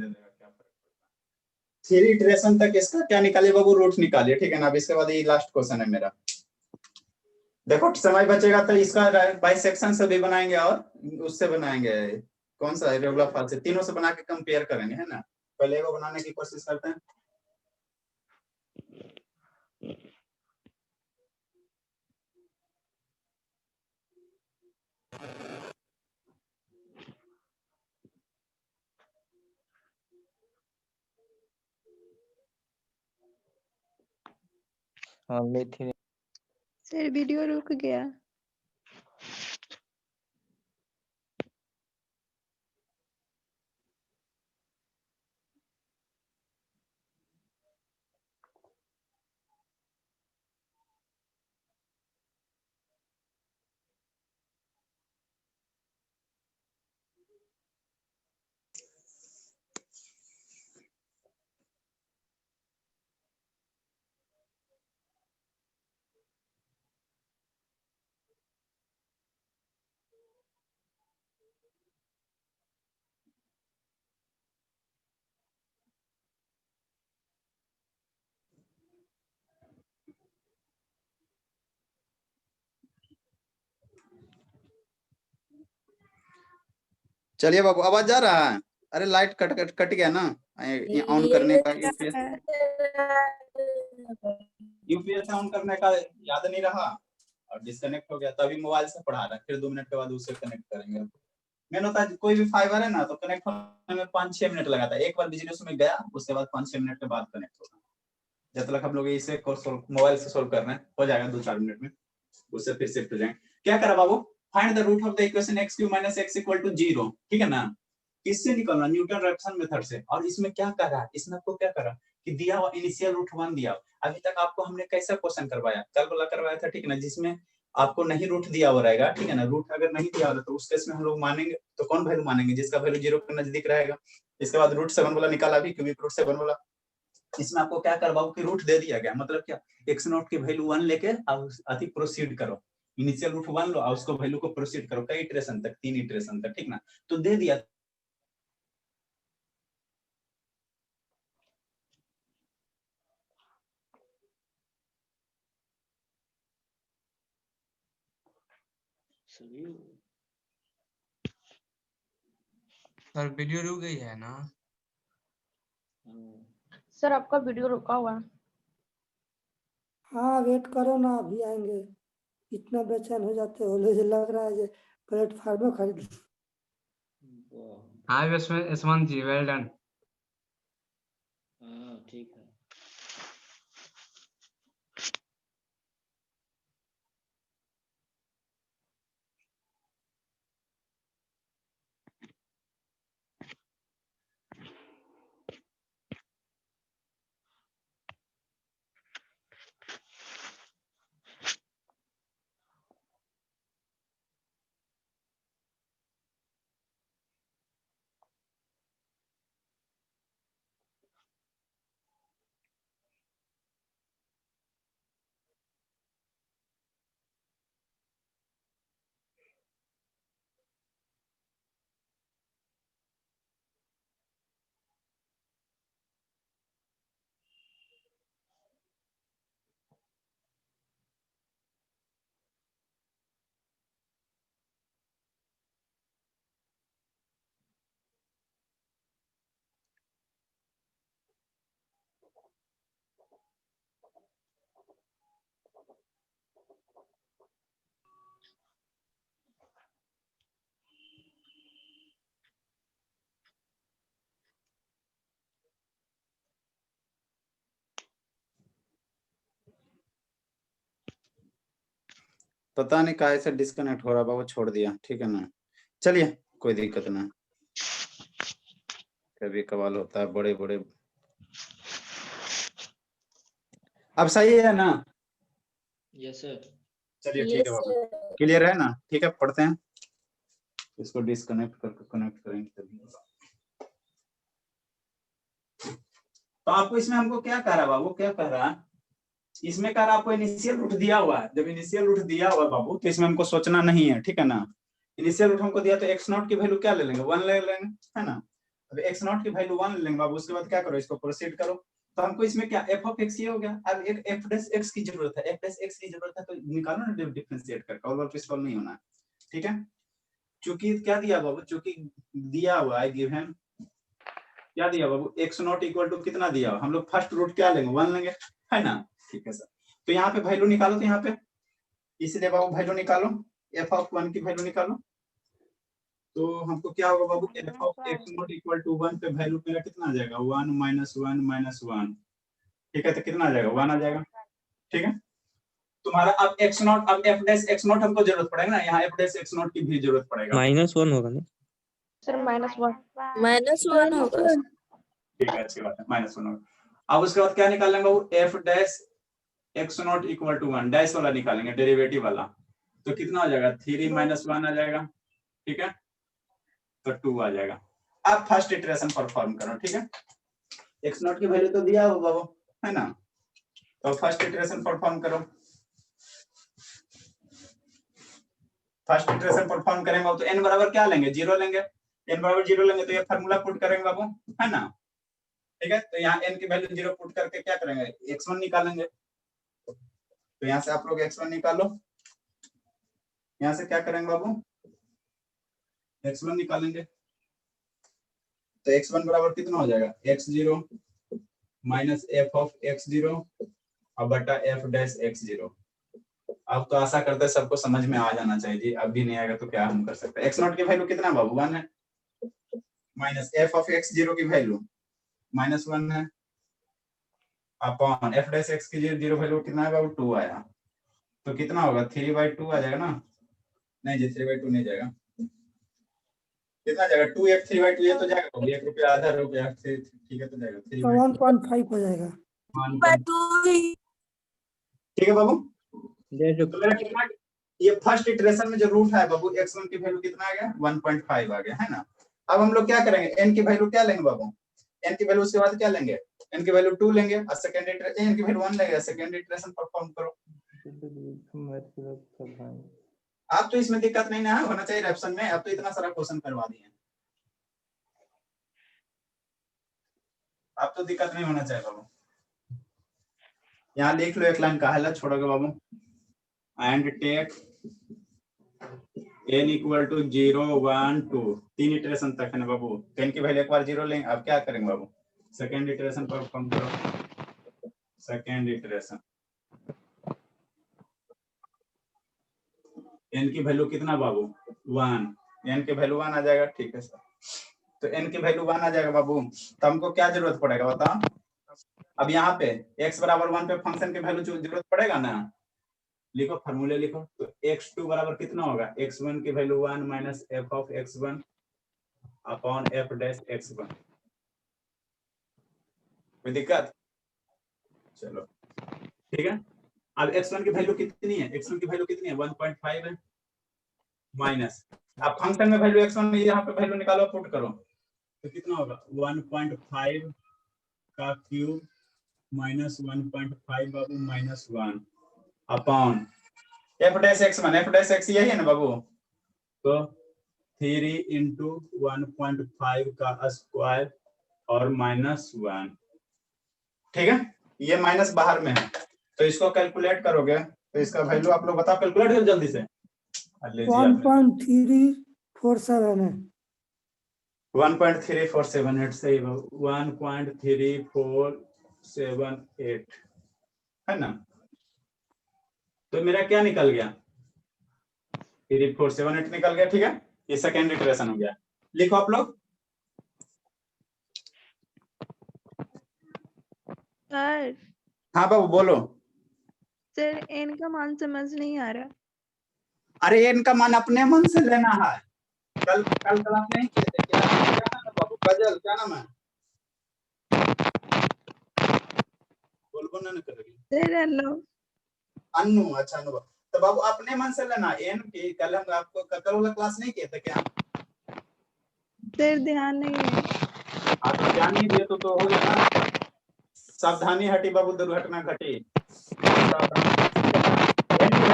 दे देगा, क्या फर्क पड़ता है। 3 इटरेशन तक इसका क्या निकालिए बाबू, रूट निकालिए, ठीक है ना। अब इसके बाद ये लास्ट क्वेश्चन है मेरा। देखो समय बचेगा तो इसका बाइसेक्शन से भी बनाएंगे और उससे बनाएंगे, कौन सा रेगुलर फाल से, तीनों से बना के कंपेयर करेंगे, है ना। पहले वो बनाने की कोशिश करते हैं। only 3 सर वीडियो रुक गया। चलिए बाबू, आवाज जा रहा है? अरे लाइट कट गया ना, ऑन करने का यूपीएस ऑन करने का याद नहीं रहा और डिस्कनेक्ट हो गया, तभी मोबाइल से पढ़ा रहा है। फिर 2 मिनट के बाद उससे कनेक्ट करेंगे। मेन होता है कोई भी फाइबर है ना, तो कनेक्ट होने में 5-6 मिनट लगाता है। एक बार बिजनेस में गया, उसके बाद 5-6 मिनट के बाद कनेक्ट होगा। जब तक हम लोग इसे मोबाइल से सोल्व कर रहे हैं, हो जाएगा 2-4 मिनट में, उससे फिर शिफ्ट हो जाएंगे। क्या करा बाबू, find the root of the equation x³ - x = 0, ठीक है ना। किससे निकलना, न्यूटन रैप्सन मेथड से। और इसमें क्या कर रहा है, इसमें आपको क्या करा कि दिया हुआ इनिशियल रूट 1 दिया। अभी तक आपको हमने कैसा क्वेश्चन करवाया, कल वाला करवाया था, ठीक है ना, जिसमें आपको नहीं रूट दिया हुआ रहेगा, ठीक है ना। रूट अगर नहीं दिया होगा तो उस केस में हम लोग मानेंगे, तो कौन वैल्यू मानेंगे, जिसका वैल्यू 0 के नजदीक रहेगा। इसके बाद √7 वाला निकाला भी, क्यूबिक रूट 7 वाला। इसमें आपको क्या करवाओ कि रूट दे दिया गया, मतलब क्या, x0 की वैल्यू 1 लेके अति प्रोसीड करो, इनिशियल रूट 1 लो और उसको वैल्यू को प्रोसीड करो कई इटरेशन तक, 3 इटरेशन तक, ठीक ना। तो दे दिया, सर वीडियो रुक गई है ना। सर आपका वीडियो रुका हुआ है। हाँ वेट करो ना, अभी आएंगे। इतना बेचैन हो जाते हो, मुझे लग रहा है कि प्लेटफार्म खरीद। हाँ यशवंत जी, वेल डन। ठीक है। पता नहीं काहे से डिस्कनेक्ट हो रहा बाबू, छोड़ दिया, ठीक है ना। चलिए कोई दिक्कत ना, कभी कभार होता है, बड़े बड़े। अब सही है ना? Yes sir. चलिए ठीक है बाबू, क्लियर है ना, ठीक है। पढ़ते हैं, इसको डिस्कनेक्ट करके कनेक्ट करेंगे तभी होगा। तो आपको इसमें हमको क्या कह रहा बाबू, क्या कह रहा, इसमें कह रहा आपको इनिशियल रूट दिया हुआ है। जब इनिशियल रूट दिया हुआ बाबू, तो इसमें हमको सोचना नहीं है, ठीक है ना। इनिशियल रूट हमको दिया तो x0 की वैल्यू क्या ले लेंगे, 1 ले लेंगे, है ना। अब x नॉट की वैल्यू 1 लेंगे बाबू, उसके बाद क्या करो, इसको प्रोसीड करो। तो हमको इसमें क्या f ऑफ x ये हो गया। अब एक f डैश x की जरूरत है, f डैश x की जरूरत है, तो निकालो ना डिफरेंशिएट करके, और वापस सॉल्व नहीं होना, ठीक है। चूंकि क्या दिया बाबू, चूंकि दिया हुआ है गिवन, क्या दिया बाबू, x नॉट इक्वल टू कितना दिया, हम लोग फर्स्ट रूट क्या लेंगे, 1 लेंगे, है ना। ठीक है सर, तो यहाँ पे वैल्यू निकालो, तो यहाँ पे इसलिए बाबू वैल्यू निकालो, f ऑफ 1 की वैल्यू निकालो। तो हमको क्या होगा बाबू, f of x not equal to 1 पे वैल्यू मेरा कितना आ जाएगा, 1 माइनस 1 माइनस 1, ठीक है। तो कितना आ जाएगा, 1 आ जाएगा, ठीक है। तुम्हारा अब x नॉट, अब f डैश x नॉट हमको जरूरत पड़ेगा ना, यहाँ f डैश x नॉट की भी जरूरत पड़ेगा, -1 होगा ना सर -1 -1 होगा। ठीक है, अच्छी बात है, -1 होगा। अब उसके बाद क्या निकालेंगे बाबू, f dash x not equal to 1, dash वाला निकालेंगे, डेरिवेटिव वाला। तो कितना आ जाएगा, 3 माइनस 1 आ जाएगा, ठीक है। तो 2 आ जाएगा। अब फर्स्ट इटरेशन परफॉर्म करो, ठीक है। x नॉट की वैल्यू तो दिया हो बाबू, है ना। तो फर्स्ट इटरेशन परफॉर्म करो। फर्स्ट इटरेशन परफॉर्म करेंगे बाबू, तो n बराबर क्या लेंगे, 0 लेंगे। n बराबर 0 लेंगे तो ये फार्मूला पुट करेंगे बाबू, है ना, ठीक है। तो यहाँ n की वैल्यू 0 पुट करके क्या करेंगे, x1 निकालेंगे। तो यहाँ से आप लोग x1 निकालो, यहाँ से क्या करेंगे बाबू, x1 निकालेंगे। तो x1 बराबर कितना हो जाएगा, x0 minus f of x0 और बटा f डैश x0। अब तो आशा करते हैं सबको समझ में आ जाना चाहिए जी, अब भी नहीं आएगा तो क्या हम कर सकते हैं। x नॉट की वैल्यू कितना बाबू, 1 है, माइनस f ऑफ x0 की वैल्यू -1 है, अपॉन f डैश x की 0 वैल्यू कितना है बाबू, 2 आया। तो कितना होगा, 3/2 आ जाएगा ना, नहीं जी 3/2 नहीं जाएगा, कितना जाएगा, 2f 3/2, ये तो जाएगा बाबू, 1 रुपया आधा रुपया, ठीक है, तो जाएगा 1.5 हो जाएगा, 1.5, ठीक है बाबू। तो मेरा कितना, ये फर्स्ट इटरेशन में जो रूट है बाबू, x1 की वैल्यू कितना आ गया, 1.5 आ गया, है ना। अब हम लोग क्या करेंगे, n की वैल्यू क्या लेंगे बाबू, n की वैल्यू उसके बाद क्या लेंगे, n की वैल्यू 2 लेंगे, और सेकंड इटरेशन n की वैल्यू 1 लेंगे, सेकंड इटरेशन परफॉर्म करो। आप तो इसमें दिक्कत नहीं ना होना चाहिए ऑप्शन में, अब तो इतना सारा क्वेश्चन करवा दिए, अब तो दिक्कत नहीं होना चाहिए बाबू। यहाँ लिख लो, एक लाइन का है, छोड़ोगे बाबू, and take n equal to 0 1 2, 3 iteration तक है ना बाबू। n की वैल्यू एक बार 0 लेंगे, अब क्या करेंगे बाबू, सेकंड इटरेशन परफॉर्म करो। सेकंड इटरेशन n की वैल्यू कितना बाबू, 1, n की वैल्यू 1 आ जाएगा, ठीक है सर। तो n की वैल्यू 1 आ जाएगा बाबू, तो हमको क्या जरूरत पड़ेगा बताओ। अब यहाँ पे x बराबर 1 पे फंक्शन की वैल्यू जरूरत पड़ेगा ना, लिखो फार्मूले लिखो। तो x2 बराबर कितना होगा, x1 की value 1 minus f of x1 upon f dash x1। कोई दिक्कत, चलो ठीक है। अब x1 की वैल्यू कितनी है, x1 की वैल्यू कितनी है, 1.5 है, माइनस, अब फंक्शन में वैल्यू x1 में यहाँ पे वैल्यू निकालो, पुट करो, तो कितना होगा, 1.5 का क्यूब माइनस 1.5 बाबू minus 1 upon f dash x1, f dash x यही है ना बाबू, तो 3 इंटू 1.5 का स्क्वायर और माइनस 1, ठीक है। ये माइनस बाहर में है, तो इसको कैलकुलेट करोगे तो इसका वैल्यू आप लोग बताओ, कैलकुलेट करो जल्दी से। 1.347 है, 1.3478 सही, 1.3478 है ना। तो मेरा क्या निकल गया, 3478 निकल गया, ठीक है। ये सेकेंड इटरेशन हो गया, लिखो आप लोग। सर हाँ बाबू बोलो। सर n का मान समझ नहीं आ रहा। अरे इनका मान अपने मन से लेना है, कल क्लास नहीं किए थे, क्या नाम है बाबू, काजल क्या नाम है, बोल ना करोगी, सर हेलो अन्नू, अच्छा अन्नू। तो बाबू अपने मन से लेना एन की, कल हम आपको कल वाला क्लास नहीं किए थे क्या, सर ध्यान नहीं है। आप ध्यान नहीं दिए तो हो गया ना, सावधानी हटी बाबू दुर्घटना घटी।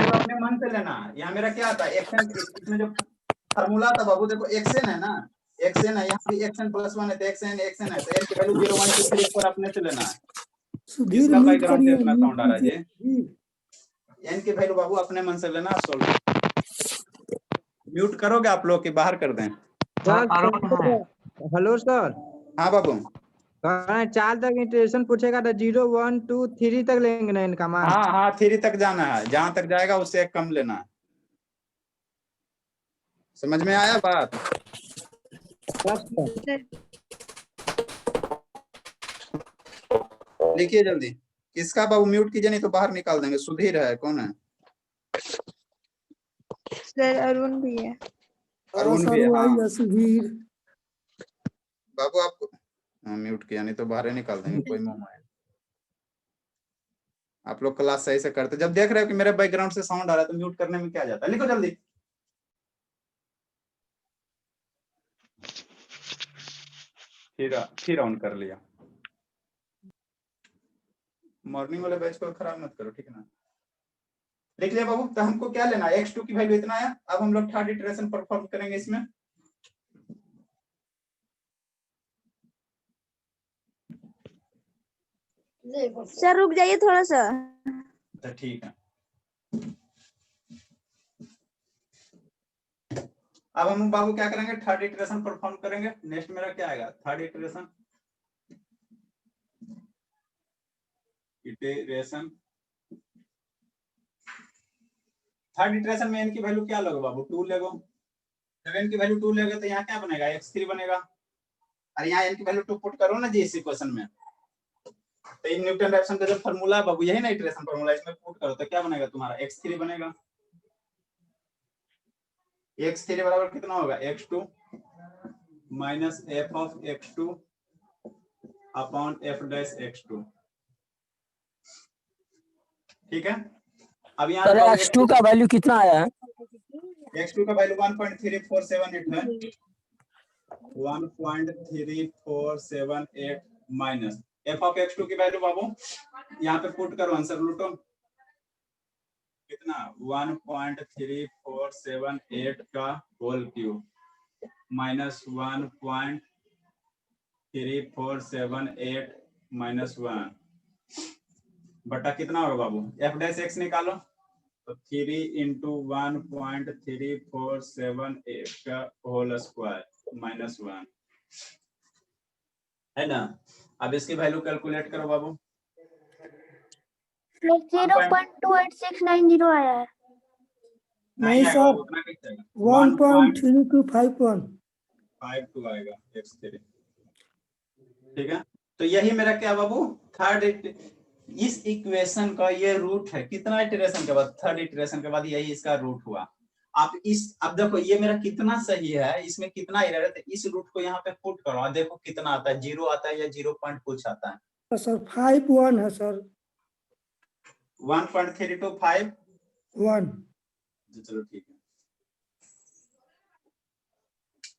अपने मन से लेना, यहाँ मेरा क्या आता है, एक्शन, इसमें जो फार्मूला था बाबू देखो, एक्शन है ना, xn है, यहाँ भी xn प्लस 1 है तो xn है तो n की वैल्यू 0 1 2 3 4 अपने से लेना है। सुधीर इसका म्यूट बैकग्राउंड से करिए, इतना म्यूट साउंड आ रहा है जी। कीजिए। n की वैल्यू बाबू अपने मन से लेना, सॉल्व म्यूट करोगे आप लोग कि बाहर कर दें? सर अरुण है। हेलो सर, हाँ बाबू, 4 तक इंटरेशन पूछेगा तो 0 1 2 3 तक लेंगे ना इनका मान? हाँ हाँ 3 तक जाना है, जहां तक जाएगा उससे एक कम लेना है। समझ में आया बात? सर लिखिए जल्दी। किसका बाबू म्यूट कीजिए नहीं तो बाहर निकाल देंगे। सुधीर है, कौन है? सर अरुण भी है। अरुण भी सर है, हाँ। वही सुधीर। बाबू आपको हाँ, म्यूट किया नहीं तो बाहर ही निकाल देंगे कोई मोह है। आप लोग क्लास सही से करते, जब देख रहे हो कि मेरे बैकग्राउंड से साउंड आ रहा है तो म्यूट करने में क्या जाता है। लिखो जल्दी। फिर ऑन कर लिया। मॉर्निंग वाले बैच को खराब मत करो, ठीक है ना। लिख लिया बाबू। तो हमको क्या लेना है, x2 की वैल्यू इतना है। अब हम लोग थर्ड इटरेशन परफॉर्म करेंगे इसमें। सर रुक जाइए थोड़ा सा। तो ठीक है। अब हम बाबू क्या करेंगे, थर्ड इटरेशन परफॉर्म करेंगे। नेक्स्ट मेरा क्या आएगा, थर्ड इटरेशन थर्ड इटरेशन में n की वैल्यू क्या लोगे बाबू, 2 लेगो। जब n की वैल्यू 2 लेगे तो यहाँ क्या बनेगा, x3 बनेगा। और यहाँ n की वैल्यू 2 पुट करो ना जी इस इक्वेशन में, तो इन न्यूटन रैप्सन का जो फार्मूला है बाबू यही ना इटरेशन फार्मूला, इसमें पुट करो तो क्या बनेगा तुम्हारा, x3 बनेगा। x3 बराबर कितना होगा, x2 minus f of x2 upon f dash x2। ठीक है। अब यहाँ सर x2 का वैल्यू कितना आया है? x2 का वैल्यू 1.3478 है। 1.3478 माइनस f ऑफ x2 की वैल्यू बाबू यहाँ पे पुट करो, आंसर लूटो कितना, 1.3478 का होल क्यूब माइनस 1.3478 माइनस 1 बटा कितना होगा बाबू, f डैश x निकालो तो 3 इंटू 1.3478 का होल स्क्वायर माइनस 1 है ना। अब इसकी वैल्यू कैलकुलेट करो बाबू। 0.28690 आया है। नहीं आएगा सर, बाबू, उतना कैसे आएगा? 1.3251। 52 आएगा x3। ठीक है। तो यही मेरा क्या बाबू, थर्ड इस इक्वेशन का ये रूट है। कितना इटरेशन के बाद, थर्ड इटरेशन के बाद यही इसका रूट हुआ। आप अब देखो ये मेरा कितना सही है, इसमें कितना एरर है, तो इस रूट को यहाँ पे पुट करो और देखो कितना आता है, 0 आता है या 0 पॉइंट कुछ आता है। तो सर 51 है सर, 1.325 1। चलो ठीक है।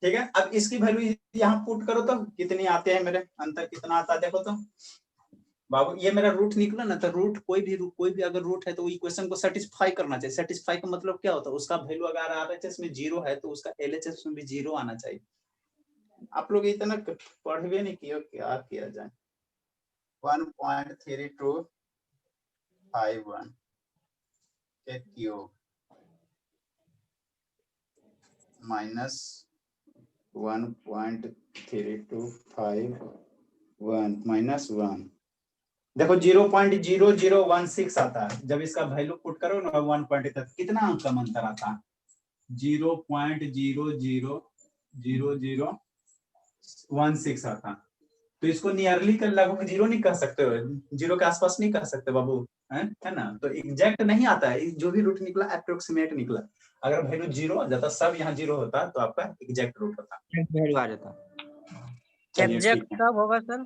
ठीक है। अब इसकी वैल्यू यहाँ पुट करो तो कितनी आते हैं मेरे, अंतर कितना आता है देखो तो बाबू। ये मेरा रूट निकला ना, तो रूट कोई भी अगर रूट है तो वो इक्वेशन को सेटिस्फाई करना चाहिए। सेटिस्फाई का मतलब क्या होता है, उसका वैल्यू अगर RHS में 0 है तो उसका LHS में भी 0 आना चाहिए। आप लोग इतना पढ़वे नहीं किया, क्या किया जाए। 1.3251 के क्यूब माइनस 1.3251 माइनस 1 देखो 0.0016 आता है। जब इसका वैल्यू पुट करो ना 1 पॉइंट तक, कितना अंक का अंतर आता है, 0.000016 आता। तो इसको नियरली कर लगभग 0 नहीं कह सकते हो, 0 के आसपास नहीं कह सकते बाबू, है ना। तो एग्जैक्ट नहीं आता है, जो भी रूट निकला अप्रोक्सीमेट निकला। अगर वैल्यू 0 आ जाता, सब यहाँ 0 होता तो आपका एग्जैक्ट रूट होता। वैल्यू आ जाता। एग्जैक्ट कब होगा सर?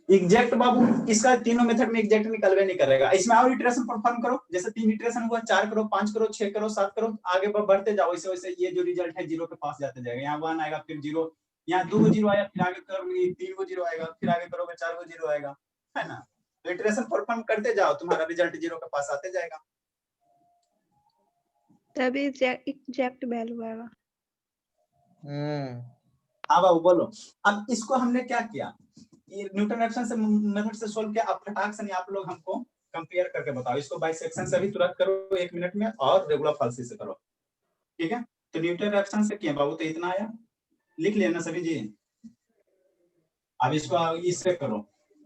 एग्जैक्ट बाबू इसका तीनों मेथड में एग्जैक्ट निकलवे नहीं करेगा। इसमें और इटरेशन परफॉर्म करो, जैसे 3 इटरेशन हुआ, 4 करो, 5 करो, 6 करो, 7 करो, आगे बढ़ते जाओ। वैसे वैसे ये जो रिजल्ट है 0 के पास जाते जाएगा। यहाँ 1 आएगा, फिर 0, यहाँ 2 0 आया, फिर आगे करोगे 3 0 आएगा, फिर आगे करोगे 4 0 आएगा, है ना। तो इटरेशन परफॉर्म करते जाओ, तुम्हारा रिजल्ट 0 के पास आते जाएगा। तभी एग्जैक्ट वैल्यू आएगा। हाँ बाबू बोलो। अब इसको हमने क्या किया, ये न्यूटन रेफसन से मेथड से सोल्व किया। अब फटाक से नहीं आप लोग हमको कंपेयर करके बताओ, इसको बाइसेक्शन से भी तुरंत करो 1 मिनट में, और रेगुलर फाल्सी से करो, ठीक है। तो न्यूटन रेफसन से किया बाबू, तो इतना आया, लिख लिया ना सभी जी। अब इसको इससे करो,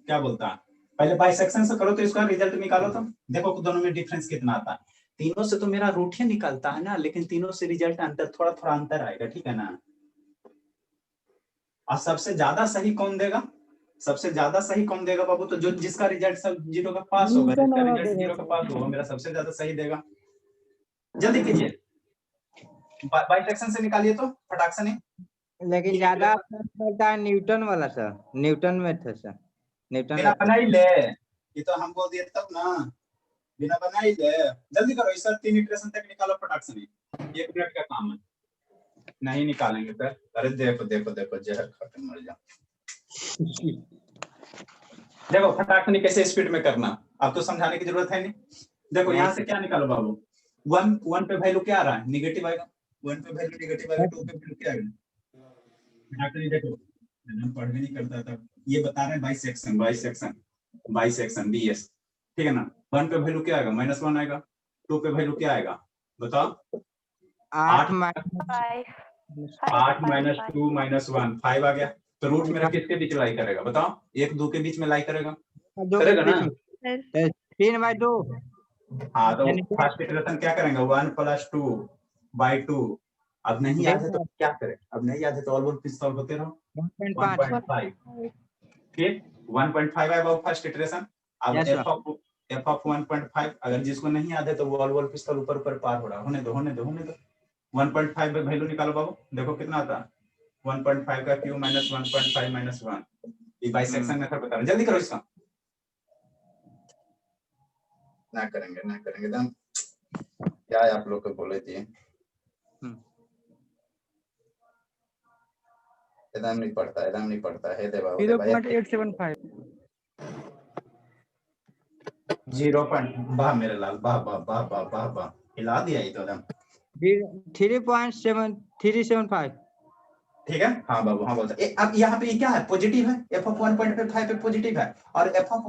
क्या बोलता है, पहले बाइसेक्शन से करो तो इसका रिजल्ट निकालो। तो देखो दोनों में डिफरेंस कितना आता है। तीनों से तो मेरा रूट ही निकलता है ना, लेकिन तीनों से रिजल्ट अंतर थोड़ा थोड़ा अंतर आएगा, ठीक है ना। और सबसे ज्यादा सही कौन देगा, सबसे ज्यादा सही कौन देगा बाबू, तो जो जिसका रिजल्ट सब 0 का पास होगा, जिसका रिजल्ट 0 का पास होगा मेरा सबसे ज्यादा सही देगा। जल्दी कीजिए, बाइसेक्शन से निकालिए तो फटाक से। नहीं लेकिन ज्यादा पड़ता है न्यूटन वाला सर, न्यूटन में था सर, न्यूटन बिना बनाई ले, ये तो हम बोल दिए तब ना, बिना बनाई ले। जल्दी करो, इस 3 इटरेशन तक निकालो फटाक से। 1 मिनट का काम है, नहीं निकालेंगे सर। अरे देखो देखो देखो, जहर खत्म, मर जाओ। देखो फटाक से कैसे स्पीड में करना, अब तो समझाने की जरूरत है नहीं। देखो यहाँ से क्या निकालो बाबू, 1 पे वैल्यू क्या आ रहा है, निगेटिव आएगा। 1 पे वैल्यू निगेटिव आएगा, 2 पे वैल्यू क्या आएगा। देखो पढ़ भी नहीं करता था, ये बता रहे हैं बाइसेक्शन, बाइसेक्शन बाइसेक्शन बीएस, ठीक है ना। 1 पे वैल्यू क्या आएगा, -1 आएगा। 2 पे वैल्यू क्या आएगा बताओ, 8 -2 -1 5 आ गया। तो रूट मेरा किसके बीच लाई करेगा बताओ, 1 2 के बीच में लाई करेगा, करेगा ना। 3/2। हाँ तो फर्स्ट इटरेशन क्या करेंगे, 1 + 2/2। अब नहीं याद है तो क्या करें, अब नहीं याद है तो ऑल सॉल्व होते रहो। 1.5 फिर 1.5 आया बाबू फर्स्ट इटरेशन। अब f of 1.5, अगर जिसको नहीं याद है तो वॉल पिस्तौल ऊपर ऊपर पार हो रहा, होने दो 1.5 पे वैल्यू निकालो बाबू, देखो कितना आता है। 1.5 का क्यूब -1.5 - 1, ये बाइसेक्शन मेथड बता रहे, जल्दी करो इसका। ना करेंगे एकदम, क्या है आप लोग को बोले थे, एकदम नहीं पड़ता है। दे बाबू 0.875 0. वाह मेरे लाल, वाह वाह वाह वाह वाह वाह, हिला दिया ये तो एकदम। 3.7375। ठीक है, हाँ बाबू हाँ बोलता। अब यहाँ पे क्या है, पॉजिटिव है, f of 1.5 पे पॉजिटिव है, और f of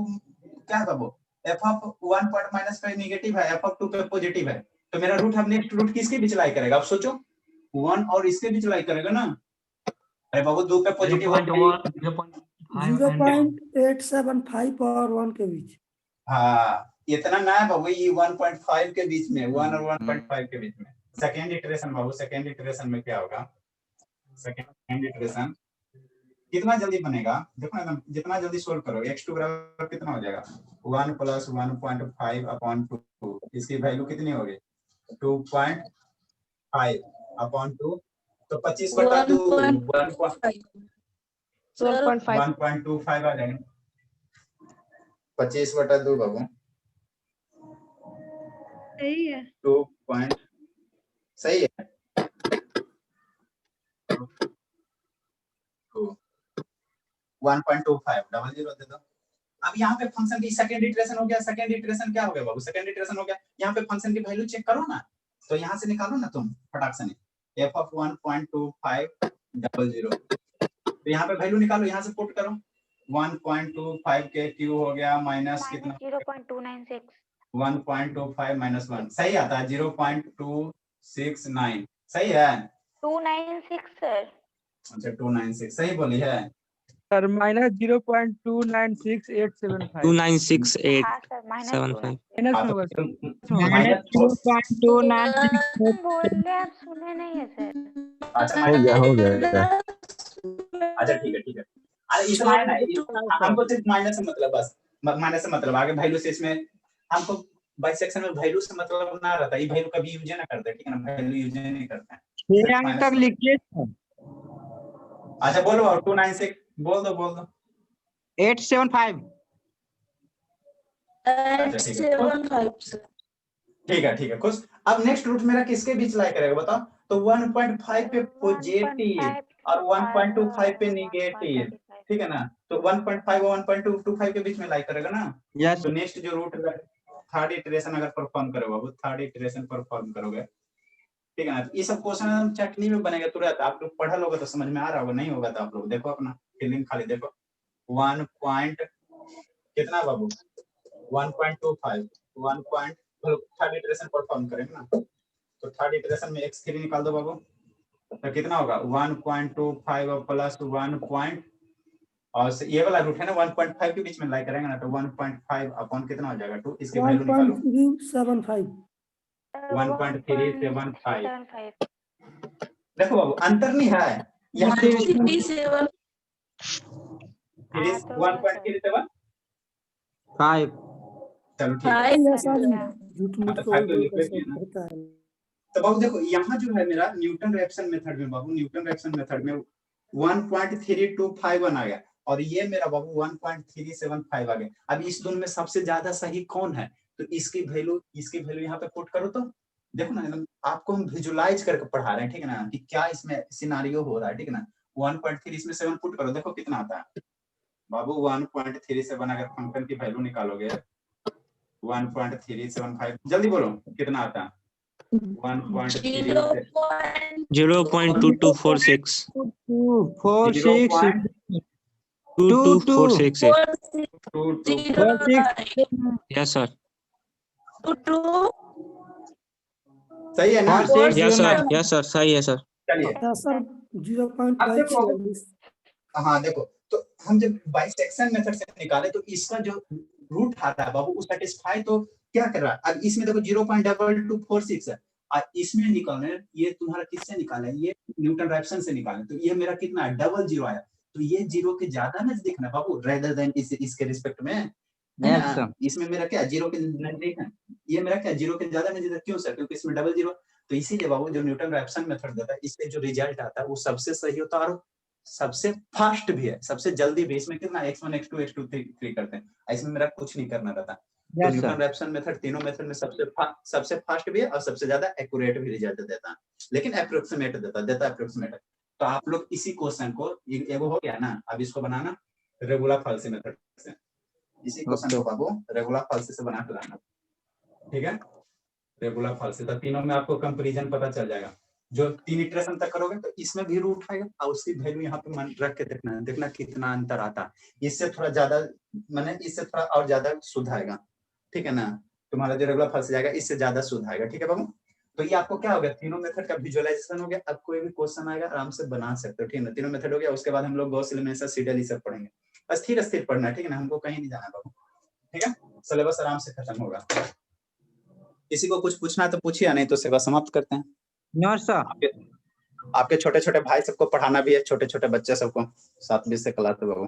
क्या है बाबू, f of 1.5 नेगेटिव है, f of 2 पे पॉजिटिव है। तो मेरा रूट, अब नेक्स्ट रूट किसके बीच लाई करेगा, आप सोचो 1 और इसके बीच लाई करेगा ना। अरे बाबू 2 पे पॉजिटिव 0.875 और 1 के बीच। हाँ इतना ना है बाबू, ये 1.5 के बीच में, 1 और 1.5 के बीच में। सेकेंड इटरेशन बाबू, सेकेंड इटरेशन में क्या होगा, सेकेंड इटरेशन कितना जल्दी बनेगा देखो ना, जितना जल्दी सोल्व करो। x2 बराबर कितना हो जाएगा, 1 + 1.5/2। इसकी वैल्यू कितनी होगी, 2.5/2, तो 25/2 1.25 आ जाएगा। 25/2 बाबू, सही है। 2 सही है। 1.25 डबल 0 दे दो। अब यहाँ पे फंक्शन की सेकंड इटरेशन हो गया। सेकंड इटरेशन क्या हो गया बाबू, सेकंड इटरेशन हो गया। यहाँ पे फंक्शन की वैल्यू चेक करो ना, तो यहाँ से निकालो ना तुम फटाक से, f of 1.2500। तो यहाँ पे वैल्यू निकालो, यहाँ से पुट करो। 1.25 के क्यू हो गया माइनस कितना, 0.296 1.25 - 1 सही आता है, 0.269 सही है। 296 सर। अच्छा 296 सही बोली है सर, -0.296875 296.875 हाँ सर, -2 माइनस में होगा सर। बोल रहे आप सुने नहीं है सर। अच्छा हो गया अच्छा ठीक है। अरे इतना है ना, हमको सिर्फ माइनस से मतलब, बस माइनस से मतलब, आगे वैल्यू से इसमें हमको बाइसेक्शन में वैल्यू से मतलब ना रहता, ये वैल्यू कभी यूज ना करते, ठीक है ना, वैल्यू यूज नहीं करते हैं। 6 अंक तक लिखिए। अच्छा बोलो, 296 बोल दो 875। ठीक है खुश। अब नेक्स्ट रूट मेरा किसके बीच लाई करेगा बताओ, तो 1.5 पे पॉजिटिव और 1.25 पे नेगेटिव, ठीक है ना। तो 1.5 और 1.25 के बीच में लाई करेगा ना। यस। तो नेक्स्ट जो रूट थर्ड इटरेशन अगर परफॉर्म करोगे, थर्ड इटरेशन परफॉर्म करोगे ठीक है ना। तो ये सब क्वेश्चन चटनी में बनेगा तुरंत, आप लोग पढ़ा लोगे तो समझ में आ रहा होगा, नहीं होगा तो आप लोग देखो अपना फिलिंग खाली देखो 1 पॉइंट कितना बाबू 1.25 1 पॉइंट थर्ड इटरेशन परफॉर्म करेंगे ना, तो थर्ड इटरेशन में x3 निकाल दो बाबू, तो कितना होगा 1.25 प्लस 1 पॉइंट और ये वाला रूट है ना 1.5 के बीच में लाई करेंगे ना, तो 1.5 अपॉन कितना हो जाएगा 2, इसके वैल्यू निकालो 1.375 1.375। देखो बाबू अंतर नहीं है यहाँ 37 1.37 5 चलो ठीक है। 5 झूठ मूठ तो को फाइव तो बोल लिख कर लेते हैं सब ना। होता है। तो बाबू देखो यहाँ जो है मेरा न्यूटन रैप्सन मेथड में बाबू, न्यूटन रैप्सन मेथड में 1.3251 आ गया और ये मेरा बाबू 1.375 आ गया। अब इस दोनों में सबसे ज्यादा सही कौन है, तो इसकी वैल्यू यहाँ पे पुट करो, तो देखो ना एकदम आपको हम विजुलाइज करके पढ़ा रहे हैं, ठीक है ना, कि क्या इसमें सिनारियो हो रहा है, ठीक है ना। 1.3 इसमें 7 पुट करो, देखो कितना आता है बाबू 1.37 अगर फंक्शन की वैल्यू निकालोगे 1.375 जल्दी बोलो कितना आता है 0.2246 2246 yes sir सही है ना। yes sir सही है सर। चलिए सर अब देखो 0.2246 हाँ देखो, तो हम जब बाइसेक्शन मेथड से निकाले तो इसका जो रूट आता है बाबू उस सेटिस्फाई तो क्या कर रहा है। अब इसमें देखो 0.2246 है और इसमें निकालने ये तुम्हारा किससे निकाला है, ये न्यूटन रैप्सन से निकाले, तो ये मेरा कितना है 00 आया, तो ये 0 के ज्यादा नजदीक ना बाबू रेदर देन इसके रिस्पेक्ट में इसमें मेरा क्या 0 के नजदीक है, ये मेरा क्या 0 के ज्यादा नजदीक, क्यों सर, क्योंकि इसमें 00, तो इसीलिए बाबू जो न्यूटन रैप्सन मेथड देता है इससे जो रिजल्ट आता है वो सबसे सही होता है और सबसे फास्ट भी है, सबसे जल्दी भी। इसमें कितना x1 x2 x2 3 करते हैं, इसमें मेरा कुछ नहीं करना रहता। तो न्यूटन रैप्सन मेथड तीनों मेथड में सबसे फास्ट भी है और सबसे ज्यादा एक्यूरेट भी रिजल्ट देता है, लेकिन अप्रोक्सीमेट देता है अप्रोक्सीमेट। तो आप लोग इसी क्वेश्चन को एगो हो गया ना, अब इसको बनाना रेगुलर फाल्सी मेथड से, इसी क्वेश्चन को बाबू रेगुलर फाल्सी से बना के लाना, ठीक है। रेगुलर फाल्सी तो तीनों में आपको कंपैरिजन पता चल जाएगा, जो 3 इटरेशन तक करोगे तो इसमें भी रूट आएगा और उसकी वैल्यू यहाँ पे मन रख के देखना कितना अंतर आता है, इससे थोड़ा ज्यादा माने इससे थोड़ा और ज्यादा शुद्ध आएगा, ठीक है ना। तुम्हारा जो रेगुलर फाल्सी जाएगा इससे ज्यादा शुद्ध आएगा, ठीक है बाबू। तो ये आपको क्या हो गया, तीनों मेथड का विजुअलाइजेशन हो गया। अब कोई भी क्वेश्चन आएगा आराम से बना सकते हो, ठीक है ना। तीनों मेथड हो गया, उसके बाद हम लोग गॉस एलिमिनेशन सीडल ये सब पढ़ेंगे, स्थिर पढ़ना है, ठीक है ना, हमको कहीं नहीं जाना बाबू, ठीक है। सिलेबस आराम से खत्म होगा। किसी को कुछ पूछना है तो पूछिए, नहीं तो सेवा समाप्त करते हैं। आपके छोटे छोटे भाई सबको पढ़ाना भी है, छोटे छोटे बच्चे सबको 7 बजे से क्लास है बाबू।